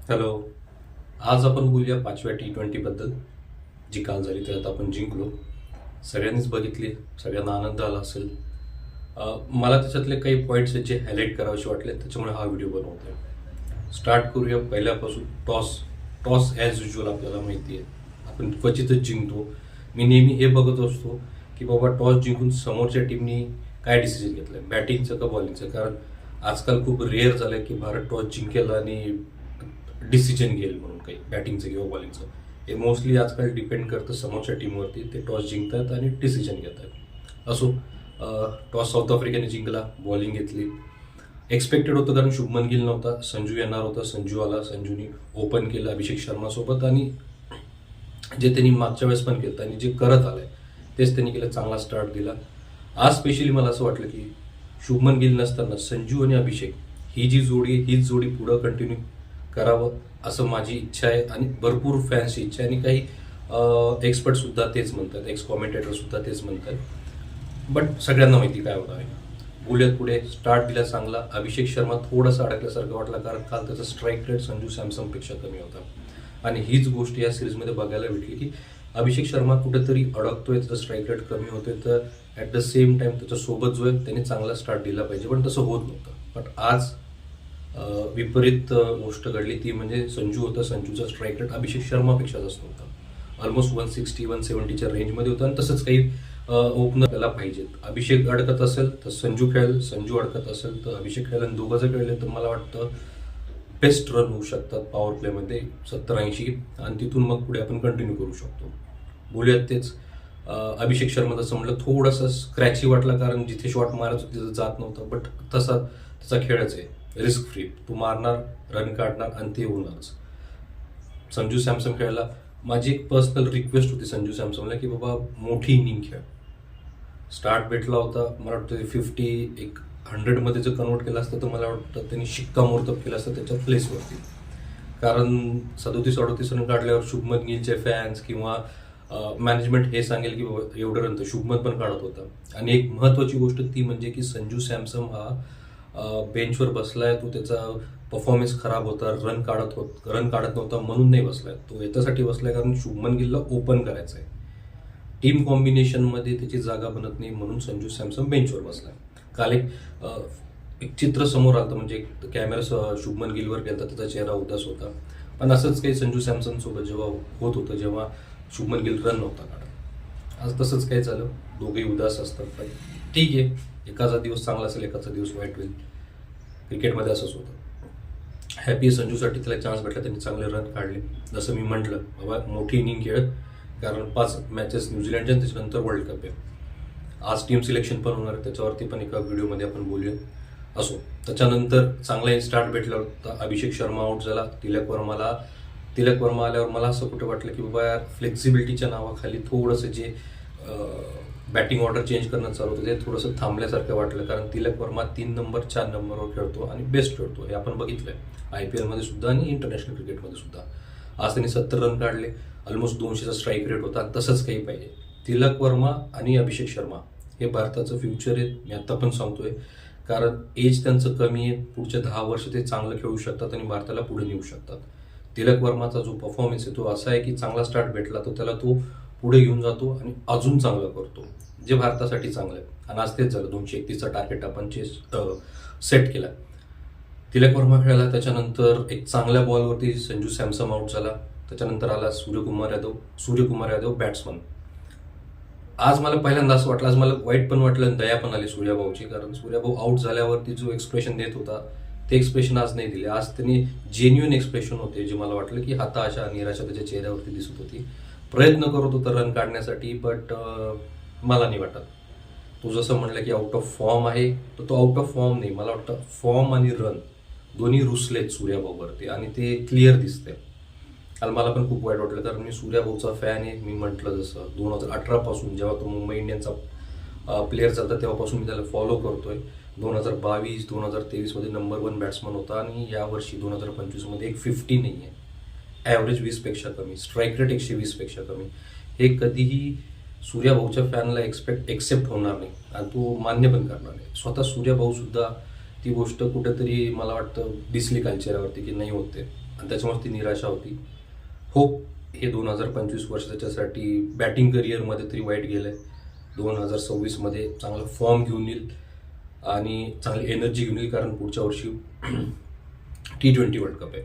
Hello. आज आपण बोलूया 5व्या T20 बद्दल, जी काल झाली त्यात आपण जिंकलो. सगळ्यांनीच बघितली, सगळ्यांना आनंद आला असेल. मला त्याच्यातले काही पॉईंट्स आहेत जे हायलाईट करावेसे वाटले, त्याच्यामुळे हा व्हिडिओ बनवतोय. स्टार्ट करूया पहिल्यापासून. टॉस टॉस ॲज युजल आपल्याला माहिती आहे, आपण क्वचितच जिंकतो. मी नेहमी हे बघत असतो की बाबा टॉस जिंकून समोरच्या टीमनी काय डिसिजन घेतलं आहे, बॅटिंगचं का बॉलिंगचं. कारण आजकाल खूप रेअर झालं की भारत टॉस जिंकेल आणि डिसिजन घेईल म्हणून काही बॅटिंगचं किंवा बॉलिंगचं. हे मोस्टली आजकाल डिपेंड करतं समोरच्या टीमवरती. ते टॉस जिंकतात आणि डिसिजन घेतात. असो, टॉस साऊथ आफ्रिकेने जिंकला, बॉलिंग घेतली. एक्सपेक्टेड होतं कारण शुभमन गिल नव्हता, संजू येणार होता. संजू आला, संजूनी ओपन केलं अभिषेक शर्मासोबत आणि जे त्यांनी मागच्या वेळेस पण केलं आणि जे करत आलंय तेच त्यांनी केलं. चांगला स्टार्ट दिला. आज स्पेशली मला असं वाटलं की शुभमन गिल नसताना संजू आणि अभिषेक ही जी जोडी आहे, हीच जोडी पुढं कंटिन्यू करावं असं माझी इच्छा आहे आणि भरपूर फॅन्सची इच्छा आहे. आणि काही एक्सपर्टसुद्धा तेच म्हणतात, एक्स कॉमेंटेटरसुद्धा तेच म्हणतात. बट सगळ्यांना माहिती काय होणार आहे. बोलूयात पुढे. स्टार्ट दिला चांगला. अभिषेक शर्मा थोडासा अडकल्यासारखं वाटला कारण काल त्याचा स्ट्राईक रेट संजू सॅमसनपेक्षा कमी होता. आणि हीच गोष्ट या सिरीजमध्ये बघायला भेटली की अभिषेक शर्मा कुठेतरी अडकतोय, त्याचा स्ट्राईक रेट कमी होतोय. तर ॲट द सेम टाइम त्याच्यासोबत जो आहे त्याने चांगला स्टार्ट दिला पाहिजे, पण तसं होत नव्हतं. बट आज विपरीत गोष्ट घडली, ती म्हणजे संजू होता. संजूचा स्ट्राईक रेट अभिषेक शर्मापेक्षा जास्त होता. ऑलमोस्ट 160-170च्या रेंजमध्ये होता. आणि तसंच काही ओपनर त्याला पाहिजेत. अभिषेक अडकत असेल तर संजू खेळेल, संजू अडकत असेल तर अभिषेक खेळेल. आणि दोघं जर खेळले तर मला वाटतं बेस्ट रन होऊ शकतात पॉवर प्लेमध्ये 70-80. आणि तिथून मग पुढे आपण कंटिन्यू करू शकतो. बोलूयात तेच. अभिषेक शर्मा तसं म्हटलं थोडासा स्क्रॅची वाटला कारण जिथे शॉट मारत होते तिथं जात नव्हतं. बट तसा त्याचा खेळच आहे, रिस्क फ्री. तू मारणार, रन काढणार आणि ते होणारच. संजू सॅमसन खेळायला माझी एक पर्सनल रिक्वेस्ट होती संजू सॅमसनला की बाबा मोठी इनिंग खेळ. स्टार्ट भेटला होता, मला वाटतं 50 एक 100मध्ये जर कन्वर्ट केलं असतं तर मला वाटतं त्यांनी शिक्कामोर्तब केलं असतं त्याच्या प्लेसवरती. कारण 37-38 रन काढल्यावर शुभमन गिलचे फॅन्स किंवा मॅनेजमेंट हे सांगेल की बाबा एवढं रन तर शुभमन पण काढत होता. आणि एक महत्त्वाची गोष्ट ती म्हणजे की संजू सॅमसन हा बेंचवर बसलाय. तो त्याचा परफॉर्मन्स खराब होता, रन काढत नव्हता म्हणून नाही बसलाय. तो याच्यासाठी बसलाय कारण शुभमन गिलला ओपन करायचं आहे. टीम कॉम्बिनेशनमध्ये त्याची जागा बनत नाही म्हणून संजू सॅमसन बेंचवर बसलाय. काल एक चित्र समोर आलं, म्हणजे एक कॅमेरा शुभमन गिलवर गेला तर त्याचा चेहरा उदास होता. पण असंच काही संजू सॅमसन सोबत जेव्हा होत होतं, जेव्हा शुभमन गिल रन नव्हता काढत. आज तसंच काही झालं, दोघेही उदास असतात. पण ठीक आहे, एकाचा दिवस चांगला असेल, एकाचा दिवस वाईट होईल. क्रिकेटमध्ये असंच होतं. हॅपी संजूसाठी त्याला चान्स भेटला, त्यांनी चांगले रन काढले. जसं मी म्हटलं बाबा मोठी इनिंग खेळ, कारण 5 मॅचेस न्यूझीलंडच्या त्याच्यानंतर वर्ल्ड कप आहे. आज टीम सिलेक्शन पण होणार आहे, त्याच्यावरती पण एका व्हिडिओमध्ये आपण बोलूया. असो, त्याच्यानंतर चांगला स्टार्ट भेटला होता. अभिषेक शर्मा आउट झाला. तिलक वर्मा आल्यावर मला असं कुठं वाटलं की बाबा यार फ्लेक्झिबिलिटीच्या नावाखाली थोडंसं जे बॅटिंग ऑर्डर चेंज करणं चालू होतं ते थोडंसं थांबल्यासारखं वाटलं. कारण तिलक वर्मा 3 नंबर 4 नंबरवर खेळतो आणि बेस्ट खेळतो, हे आपण बघितलंय IPL मध्ये सुद्धा आणि इंटरनॅशनल क्रिकेटमध्ये सुद्धा. आज त्यांनी 70 रन काढले, ऑलमोस्ट 200चा स्ट्राईक रेट होता. तसंच काही पाहिजे. तिलक वर्मा आणि अभिषेक शर्मा हे भारताचं फ्युचर आहे, मी आता पण सांगतोय. कारण एज त्यांचं कमी आहे, पुढच्या 10 वर्ष ते चांगलं खेळू शकतात आणि भारताला पुढे नेऊ शकतात. तिलक वर्माचा जो परफॉर्मन्स आहे तो असा आहे की चांगला स्टार्ट भेटला तर त्याला तो पुढे घेऊन जातो आणि अजून चांगलं करतो, जे भारतासाठी चांगलं आहे. आणि आज तेच झालं. 231चा टार्गेट आपण सेट केला. तिलक वर्मा खेळाला. त्याच्यानंतर एक चांगल्या बॉलवरती संजू सॅमसन आउट झाला. त्याच्यानंतर आला सूर्यकुमार यादव बॅट्समन. आज मला पहिल्यांदा असं वाटलं, आज मला वाईट पण वाटलं आणि दया पण आली सूर्याभाऊची. कारण सूर्याभाऊ आउट झाल्यावरती जो एक्सप्रेशन देत होता ते एक्सप्रेशन आज नाही दिले. आज त्यांनी जेन्युइन एक्सप्रेशन होते, जे मला वाटलं की हताशा निराशा त्याच्या चेहऱ्यावरती दिसत होती. प्रयत्न करत होता रन काढण्यासाठी, बट मला नाही वाटत. तो जसं म्हणलं की आउट ऑफ फॉर्म आहे, तर तो आउट ऑफ फॉर्म नाही. मला वाटतं फॉर्म आणि रन दोन्ही रुसलेत सूर्याभाऊवरती आणि ते क्लिअर दिसते. काल मला पण खूप वाईट वाटलं कारण मी सूर्याभाऊचा फॅन आहे. मी म्हटलं जसं 2018 पासून जेव्हा तो मुंबई इंडियन्सचा प्लेअर झाला तेव्हापासून मी त्याला फॉलो करतोय. 2022-2023 मध्ये नंबर 1 बॅट्समन होता आणि यावर्षी 2025 मध्ये एक 50 नाही आहे. ॲव्हरेज 20पेक्षा कमी, स्ट्राईक रेट 120पेक्षा कमी. हे कधीही सूर्याभाऊच्या फॅनला एक्सेप्ट होणार नाही आणि तो मान्य पण करणार नाही. स्वतः सूर्याभाऊ सुद्धा ती गोष्ट कुठेतरी मला वाटतं दिसली काल चेहऱ्यावरती की नाही होते. आणि त्याच्यामुळे ती निराशा होती. होप हे 2025 वर्ष त्याच्यासाठी बॅटिंग करिअरमध्ये तरी वाईट गेलं आहे. 2026मध्ये चांगला फॉर्म घेऊन येईल आणि चांगली एनर्जी घेऊन येईल, कारण पुढच्या वर्षी T20 वर्ल्ड कप आहे.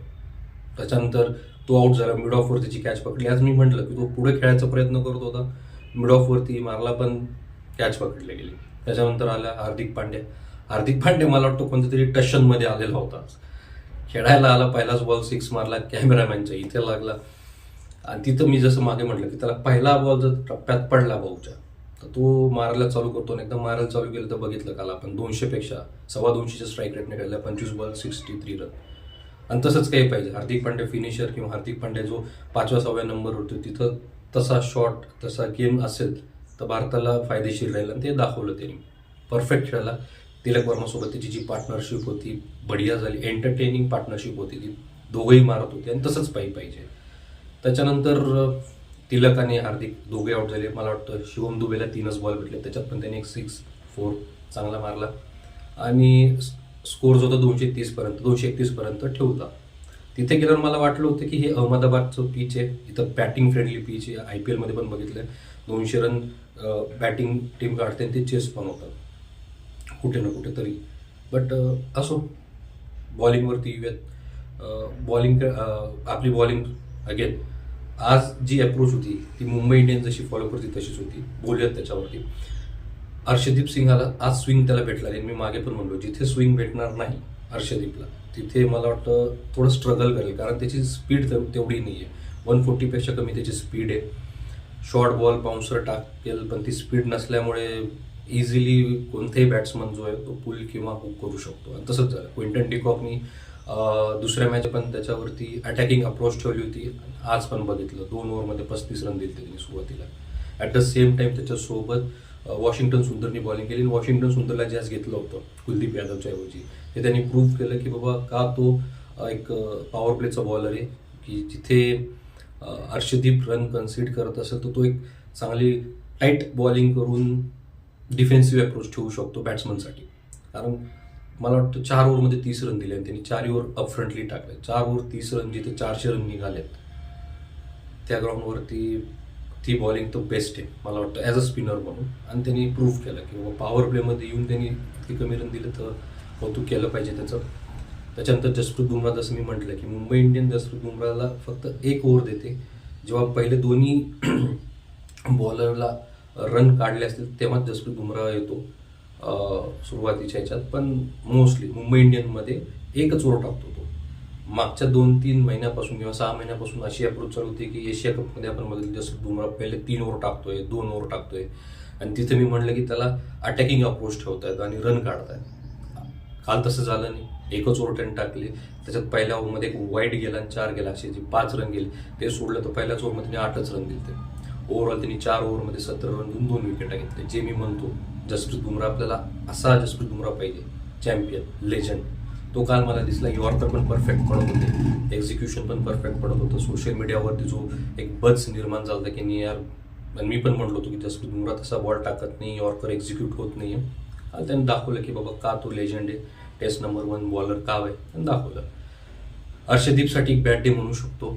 त्याच्यानंतर तो आऊट झाला, मिड ऑफवर त्याची कॅच पकडली. आज मी म्हटलं की तो पुढे खेळायचा प्रयत्न करत होता, मिड ऑफवरती मारला पण कॅच पकडली गेली. त्याच्यानंतर आला हार्दिक पांड्या मला वाटतं कोणत्या तरी टशनमध्ये आलेला होता. खेळायला आला, पहिलाच बॉल 6 मारला, कॅमेरामॅनच्या इथे लागला. आणि तिथं मी जसं मागे म्हटलं की त्याला पहिला बॉल जर टप्प्यात पडला भाऊच्या, तर तो मारायला चालू करतो आणि एकदम मारायला चालू केलं तर बघितलं काल आपण 200पेक्षा 225च्या स्ट्राईक रेटने खेळला, 25 बॉल 63 रन. आणि तसंच काही पाहिजे. हार्दिक पांड्या फिनिशर किंवा हार्दिक पांड्या जो 5व्या-6व्या नंबर होतो तिथं तसा शॉट तसा गेम असेल तर भारताला फायदेशीर राहील, आणि ते दाखवलं त्यांनी. परफेक्ट खेळाला. तिलक वर्मासोबत त्याची जी पार्टनरशिप होती बढिया झाली, एंटरटेनिंग पार्टनरशिप होती ती, दोघंही मारत होते आणि तसंच पाहिजे. त्याच्यानंतर तिलक आणि हार्दिक दोघे आउट झाले. मला वाटतं शिवम दुबेला 3च बॉल भेटले, त्याच्यात पण त्याने एक 6-4 चांगला मारला आणि स्कोर जो होता 231 पर्यंत ठेवला. तिथे गेल्यावर मला वाटलं होतं की हे अहमदाबादचं पिच आहे, इथं बॅटिंग फ्रेंडली पिच आहे. IPL मध्ये पण बघितलं 200 रन बॅटिंग टीम काढते, ते चेस पण होतं कुठे ना कुठे तरी. बट असो, बॉलिंगवरती येऊयात. आपली बॉलिंग अगेन आज जी अप्रोच होती ती मुंबई इंडियन्स जशी फॉलो करते तशीच होती. बोलूयात त्याच्यावरती. अर्शदीप सिंहाला आज स्विंग त्याला भेटला नाही. मी मागे पण म्हणलो जिथे स्विंग भेटणार नाही अर्शदीपला तिथे मला वाटतं थोडं स्ट्रगल करेल, कारण त्याची स्पीड तेवढी नाही आहे. 140पेक्षा कमी त्याची स्पीड आहे. शॉर्ट बॉल बाउन्सर टाकेल, पण ती स्पीड नसल्यामुळे इझिली कोणताही बॅट्समन जो आहे तो पुल किंवा हुक करू शकतो. आणि तसंच झालं. क्विंटन डिकॉकनी दुसऱ्या मॅच पण त्याच्यावरती अटॅकिंग अप्रोच ठेवली होती. आज पण बघितलं 2 ओव्हरमध्ये 35 रन दिले त्यांनी सुरुवातीला. ॲट द सेम टाइम त्याच्यासोबत वॉशिंग्टन सुंदरनी बॉलिंग केली. वॉशिंग्टन सुंदरला जे आज घेतलं होतं कुलदीप यादवच्या ऐवजी, हे त्यांनी प्रूव्ह केलं की बाबा का तो एक पॉवर प्लेचा बॉलर आहे, की जिथे अर्शदीप रन कन्सिड करत असेल तर तो एक चांगली टाईट बॉलिंग करून डिफेन्सिव्ह अप्रोच ठेवू शकतो बॅट्समनसाठी. कारण मला वाटतं 4 ओव्हरमध्ये 30 रन दिले आणि त्यांनी 4 ओव्हर अपफ्रंटली टाकले. 4 ओव्हर 30 रन, जिथे 400 रन निघालेत त्या ग्राउंडवरती ती बॉलिंग तो बेस्ट आहे मला वाटतं ॲज अ स्पिनर म्हणून. आणि त्यांनी प्रूव्ह केलं की बाबा पॉवर प्लेमध्ये येऊन त्यांनी इतके कमी रन दिले तर कौतुक केलं पाहिजे त्याचं. त्याच्यानंतर जसप्रीत बुमराह, जसं मी म्हटलं की मुंबई इंडियन्स जसप्रीत बुमराहला फक्त 1 ओव्हर देते. जेव्हा पहिले दोन्ही बॉलरला रन काढले असतील तेव्हाच जसप्रीत बुमराह येतो सुरुवातीच्या ह्याच्यात. पण मोस्टली मुंबई इंडियन्समध्ये 1च ओव्हर टाकतो तो. मागच्या 2-3 महिन्यापासून किंवा 6 महिन्यापासून अशी अप्रोच चालू होती की एशिया कपमध्ये आपण बघितलं जसप्रीत बुमराह पहिले 3 ओव्हर टाकतोय, 2 ओव्हर टाकतोय. आणि तिथे मी म्हटलं की त्याला अटॅकिंग अप्रोच ठेवतायत आणि रन काढतायत. काल तसं झालं नाही. 1च ओव्हर त्यांनी टाकले. त्याच्यात पहिल्या ओव्हरमध्ये एक वाईट गेला आणि 4 गेला, असे जे 5 रन गेले ते सोडलं तर पहिल्याच ओव्हरमध्ये त्यांनी 8च रन दिले. ओव्हरऑल त्यांनी 4 ओव्हरमध्ये 17 रन देऊन 2 विकेटा घेतले. जे मी म्हणतो जसप्रीत बुमराह, आपल्याला असा जसप्रीत बुमराह पाहिजे, चॅम्पियन, लेजंड. तो काल मला दिसला. यॉर्कर पण परफेक्ट पडत होते, एक्झिक्युशन पण परफेक्ट पडत होतं. सोशल मीडियावरती जो एक बज निर्माण झाला होता की नाही यार, मी पण म्हटलो होतो की जसप्रीत बुमराह तसा बॉल टाकत नाही, यॉर्कर एक्झिक्यूट होत नाही आहे. आणि त्यांनी दाखवलं की बाबा का तो लेजंड आहे, टेस्ट नंबर 1 बॉलर का आहे, आणि दाखवलं. अर्शदीपसाठी एक बॅड डे म्हणू शकतो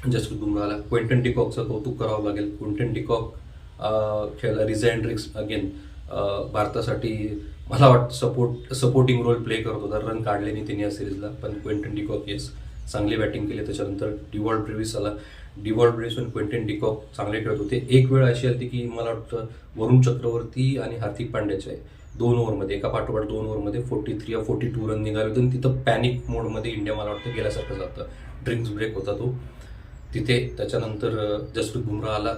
जसप्रीत बुमराहला. क्विंटन डिकॉकचं कौतुक करावं लागेल. क्विंटन डिकॉक खेळला रिझाईन रिक्स अगेन भारतासाठी मला वाटतं सपोर्टिंग रोल प्ले करत होता. रन काढले नाही त्यांनी या सिरीजला, पण क्विंटन डिकॉक येस चांगली बॅटिंग केली. त्याच्यानंतर डिवॉल्ड ब्रेव्हिस आला. डिवॉल्ड ब्रेव्हिस आणि क्विंटन डिकॉक चांगले खेळत होते. एक वेळ अशी आली की मला वाटतं वरुण चक्रवर्ती आणि हार्दिक पांड्याचे 2 ओव्हरमध्ये एका पाठोपाठ 2 ओव्हरमध्ये 43 या 42 रन निघाले होते. आणि तिथं पॅनिक मोडमध्ये इंडिया मला वाटतं गेल्यासारखं जातं. ड्रिंक्स ब्रेक होता तो तिथे. त्याच्यानंतर जसप्रीत बुमराह आला.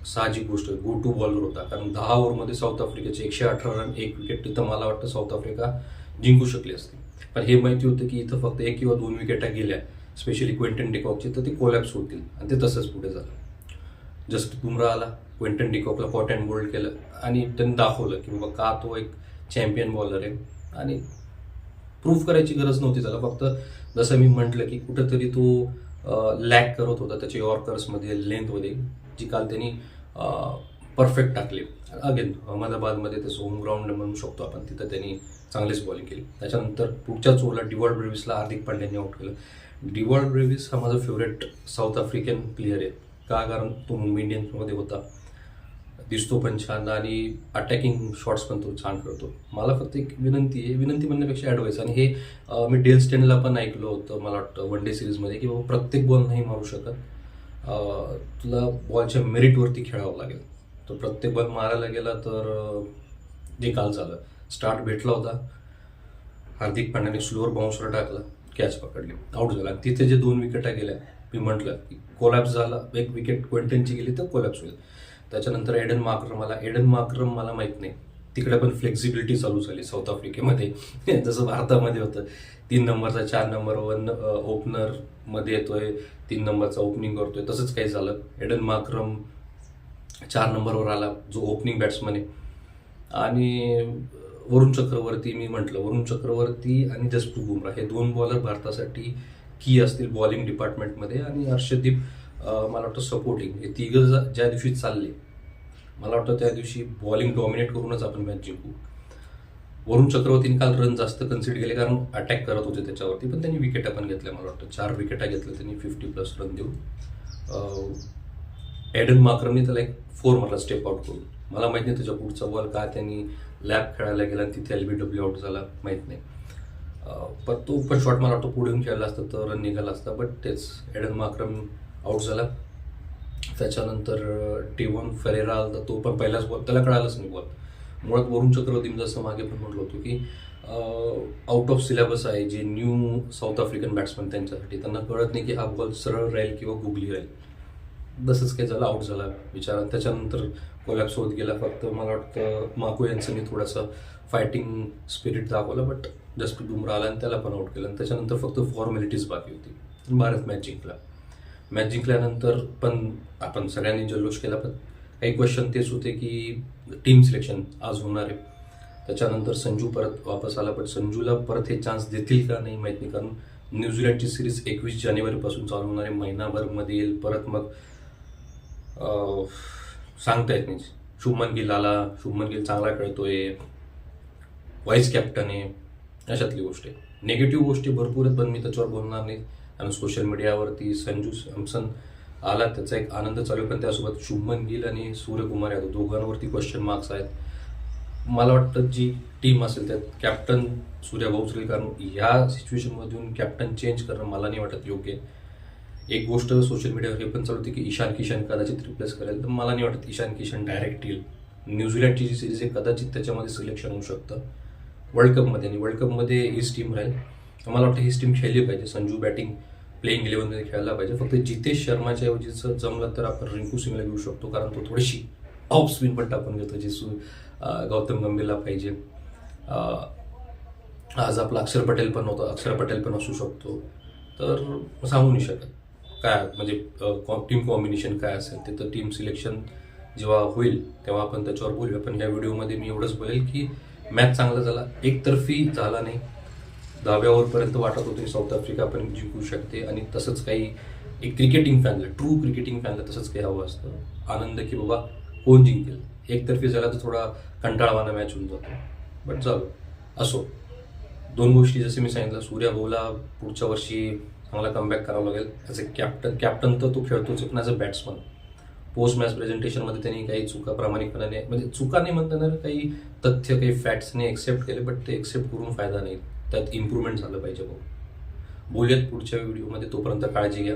साहजिक गोष्ट, गो टू बॉलर होता, कारण 10 ओव्हरमध्ये साऊथ आफ्रिकेचे 118 रन, 1 विकेट. तिथं मला वाटतं साऊथ आफ्रिका जिंकू शकली असते. पण हे माहिती होतं की इथं फक्त 1 किंवा 2 विकेटा गेल्या, स्पेशली क्विंटन डिकॉकची, तर ती कोलॅप्स होतील. आणि ते तसंच पुढे झालं. जसप्रीत बुमराह आला, क्विंटन डिकॉकला पॉट अँड बोल्ड केलं आणि त्यांनी दाखवलं की बाबा का तो एक चॅम्पियन बॉलर आहे. आणि प्रूव्ह करायची गरज नव्हती त्याला. फक्त जसं मी म्हटलं की कुठंतरी तो लॅक करत होता त्याच्या यॉर्कर्समध्ये, लेंथमध्ये, जी काल त्यांनी परफेक्ट टाकले. अगेन अहमदाबादमध्ये त्याचं होम ग्राउंड म्हणू शकतो आपण, तिथं त्यांनी चांगलीच बॉलिंग केली. त्याच्यानंतर पुढच्याच ओव्हरला डिवॉल्ड ब्रेव्हिसला हार्दिक पांड्याने आउट केलं. डिवॉल्ड ब्रेव्हिस हा माझा फेवरेट साऊथ आफ्रिकन प्लेअर आहे. का? कारण तो मुंबई इंडियन्समध्ये होता, दिसतो पण छान आणि अटॅकिंग शॉट्स पण तो छान खेळतो. मला फक्त एक विनंती आहे, विनंती म्हणण्यापेक्षा ॲडवाईस, आणि हे मी डेल स्टेनला पण ऐकलं होतं मला वाटतं वन डे सिरीजमध्ये, की बाबा प्रत्येक बॉल नाही मारू शकत, तुला बॉलच्या मेरिटवरती खेळावं लागेल. तो प्रत्येक बॉल मारायला गेला तर जे काल झालं, स्टार्ट भेटला होता, हार्दिक पांड्याने स्लोअर बाउन्सर टाकला, कॅच पकडली, आऊट झाला. तिथे जे 2 विकेटा गेल्या, मी म्हटलं की कोलॅप्स झाला, एक विकेट क्विंटनची गेली तर कोलॅप्स होईल. त्याच्यानंतर एडन मार्क्रम मला माहीत नाही, तिकडे पण फ्लेक्झिबिलिटी चालू झाली साऊथ आफ्रिकेमध्ये जसं भारतामध्ये होतं. 3 नंबरचा 4 नंबर ओपनरमध्ये येतोय, 3 नंबरचा ओपनिंग करतोय, तसंच काही झालं. एडन मार्क्रम 4 नंबरवर आला, जो ओपनिंग बॅट्समन आहे. आणि वरुण चक्रवर्ती आणि जसप्रीत बुमराह हे 2 बॉलर भारतासाठी की असतील बॉलिंग डिपार्टमेंटमध्ये. आणि हर्षदीप मला वाटतं सपोर्टिंग, हे तिघं ज्या दिवशी चालले, मला वाटतं त्या दिवशी बॉलिंग डॉमिनेट करूनच आपण मॅच जिंकू. वरुण चक्रवर्तीने काल रन जास्त कन्सिडर केले कारण अटॅक करत होते त्याच्यावरती, पण त्यांनी विकेटा पण घेतल्या. मला वाटतं 4 विकेटा घेतल्या त्यांनी 50+ रन देऊन. एडन मार्क्रमने त्याला एक 4 मारला स्टेप आउट करून. मला माहीत नाही त्याच्या पुढचा बॉल का त्यांनी लॅप खेळायला गेला आणि तिथे LBW आउट झाला, माहीत नाही. पण तो पण शॉट मला वाटतं पुढे येऊन खेळला असता तर रन निघाला असता, बट तेच एडन मार्क्रम आउट झाला. त्याच्यानंतर टेवन फेरेरा आला, तो पण पहिलाच बॉल, त्याला कळालंच नाही बॉल. मुळात वरुण चक्रवर्ती जसं मागे पण म्हटलं होतं की आउट ऑफ सिलेबस आहे, जे न्यू साऊथ आफ्रिकन बॅट्समन त्यांच्यासाठी, त्यांना कळत नाही की हा बॉल सरळ राहील किंवा गुगली राहील. तसंच काही झालं, आउट झाला विचार. त्याच्यानंतर कोलॅप्स होत गेला. फक्त मला वाटतं माको यांनी थोडंसं फायटिंग स्पिरिट दाखवलं, बट जसप्रीत बुमराह आला आणि त्याला पण आउट केलं. आणि त्याच्यानंतर फक्त फॉर्मॅलिटीज बाकी होती. भारत मॅच जिंकला. मॅच जिंकल्यानंतर पण आपण सगळ्यांनी जल्लोष केला, पण काही क्वेश्चन तेच होते की टीम सिलेक्शन आज होणार आहे. त्याच्यानंतर संजू परत वापस आला, पण संजूला परत हे चान्स देतील का नाही माहीत नाही, कारण न्यूझीलंडची सिरीज 21 जानेवारीपासून चालू होणार आहे, महिनाभरमध्ये येईल. परत मग सांगता येत नाही. शुभमन गिल चांगला खेळतोय, व्हाईस कॅप्टन आहे, अशातली गोष्ट आहे. निगेटिव्ह गोष्टी भरपूर आहेत, पण मी त्याच्यावर बोलणार नाही. आणि सोशल मीडियावरती संजू सॅमसन आला, त्याचा एक आनंद चालू आहे, पण त्यासोबत शुभमन गिल आणि सूर्यकुमार यादव दोघांवरती क्वेश्चन मार्क्स आहेत. मला वाटतं जी टीम असेल त्यात कॅप्टन सूर्यभाऊ राहील, कारण ह्या सिच्युएशनमधून कॅप्टन चेंज करणं मला नाही वाटत योग्य आहे. एक गोष्ट सोशल मीडियावर हे पण चालू होती की ईशान किशन कदाचित रिप्लेस करेल, तर मला नाही वाटत ईशान किशन डायरेक्ट येईल. न्यूझीलंडची जी सिरीज आहे कदाचित त्याच्यामध्ये सिलेक्शन होऊ शकतं वर्ल्ड कपमध्ये, आणि वर्ल्ड कपमध्ये हीच टीम राहील. मला वाटतं हीच टीम खेळली पाहिजे. संजू बॅटिंग प्लेइंग 11मध्ये खेळायला पाहिजे. फक्त जितेश शर्माच्या ऐवजी जमलं तर आपण रिंकू सिंगला घेऊ शकतो, कारण तो थोडीशी ऑफ स्पिन पण टाकून घेतो, जे गौतम गंभीरला पाहिजे. आज आपला अक्षर पटेल पण असू शकतो, तर सांगू नाही शकत काय म्हणजे टीम कॉम्बिनेशन काय असेल ते. तर टीम सिलेक्शन जेव्हा होईल तेव्हा आपण त्याच्यावर बोलूया. पण ह्या व्हिडिओमध्ये मी एवढंच बोलेल की मॅच चांगला झाला, एकतर्फी झाला नाही. 10व्या ओव्हरपर्यंत वाटत होतं की साऊथ आफ्रिका पण जिंकू शकते, आणि तसंच काही एक क्रिकेटिंग फॅनला, ट्रू क्रिकेटिंग फॅनला तसंच काही हवं असतं, आनंद की बाबा कोण जिंकेल. एकतर्फी झाला तर थोडा कंटाळवाना मॅच होऊन जातो, बट झालं असो. 2 गोष्टी जसे मी सांगितलं, सूर्यभाऊला पुढच्या वर्षी चांगला कमबॅक करावं लागेल. ॲज अ कॅप्टन तर तो खेळतोच, पण as a batsman post match प्रेझेंटेशनमध्ये त्यांनी काही चुका प्रामाणिकपणाने, म्हणजे चुका नाही म्हणता येणार, काही तथ्य काही फॅक्ट्सने एक्सेप्ट केले, बट ते एक्सेप्ट करून फायदा नाही, त्यात इम्प्रूव्हमेंट झालं पाहिजे. बोलूयात पुढच्या व्हिडिओमध्ये, तोपर्यंत काळजी घ्या.